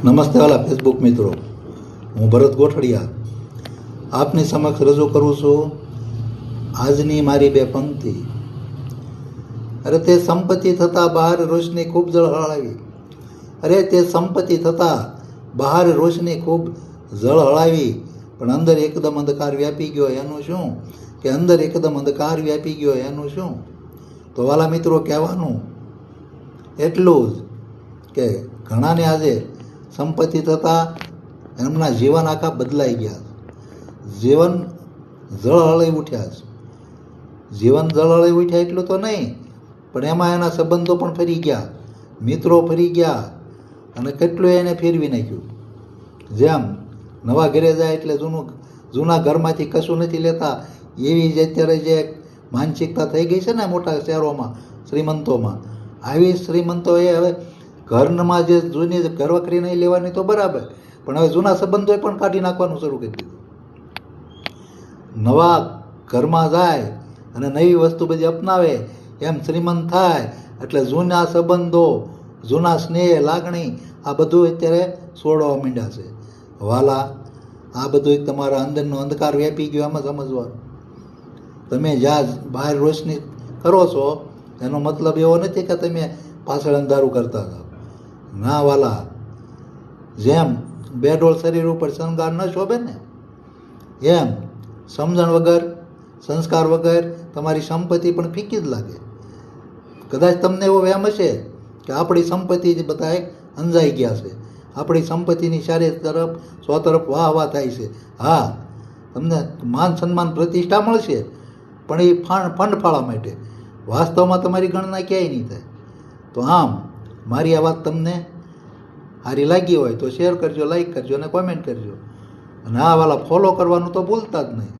નમસ્તે વાલા ફેસબુક મિત્રો, હું ભરત ગોઠડિયા આપની સમક્ષ રજૂ કરું છું આજની મારી બે પંક્તિ. અરે તે સંપત્તિ થતાં બહાર રોશની ખૂબ ઝળહળાવી, અરે તે સંપત્તિ થતાં બહાર રોશની ખૂબ ઝળહળાવી, પણ અંદર એકદમ અંધકાર વ્યાપી ગયો એનું શું? કે અંદર એકદમ અંધકાર વ્યાપી ગયો એનું શું? તો વાલા મિત્રો, કહેવાનું એટલું જ કે ઘણાને આજે સંપત્તિ થતાં એમના જીવન આખા બદલાઈ ગયા, જીવન ઝળહળી ઉઠ્યા છે. જીવન ઝળહળી ઉઠ્યા એટલું તો નહીં, પણ એમાં એના સંબંધો પણ ફરી ગયા, મિત્રો ફરી ગયા, અને કેટલું એને ફેરવી નાખ્યું. જેમ નવા ઘરે જાય એટલે જૂના ઘરમાંથી કશું નથી લેતા, એવી જ અત્યારે જે માનસિકતા થઈ ગઈ છે ને મોટા શહેરોમાં શ્રીમંતોમાં, આવી શ્રીમંતોએ હવે ઘરમાં જે જૂની ઘરવખરી નહીં લેવાની તો બરાબર, પણ હવે જૂના સંબંધોએ પણ કાઢી નાખવાનું શરૂ કરી દીધું. નવા ઘરમાં જાય અને નવી વસ્તુ બધી અપનાવે, એમ શ્રીમંત થાય એટલે જૂના સંબંધો, જૂના સ્નેહ લાગણી આ બધું અત્યારે છોડવા માંડ્યા છે. વાલા, આ બધું તમારા અંદરનો અંધકાર વ્યાપી ગયો એમ જ સમજવાનું. તમે જ્યાં બહાર રોશની કરો છો એનો મતલબ એવો નથી કે તમે પાછળ અંધારું કરતા જાઓ. ના વાલા, જેમ બેડોળ શરીર ઉપર શણગાર ન શોભે ને, એમ સમજણ વગર, સંસ્કાર વગર તમારી સંપત્તિ પણ ફીકી જ લાગે. કદાચ તમને એવો વહેમ હશે કે આપણી સંપત્તિ જ બધા અંજાઈ ગયા છે, આપણી સંપત્તિની સારી તરફ સો તરફ વાહ વાહ થાય છે. હા, તમને માન સન્માન પ્રતિષ્ઠા મળશે, પણ એ ફંડફાળા માટે, વાસ્તવમાં તમારી ગણના ક્યાંય નહીં થાય. તો આમ મારી આ વાત તમને સારી લાગી હોય તો શેર કરજો, લાઈક કરજો અને કોમેન્ટ કરજો. અને આ વાલા ફોલો કરવાનું તો ભૂલતા જ નહીં.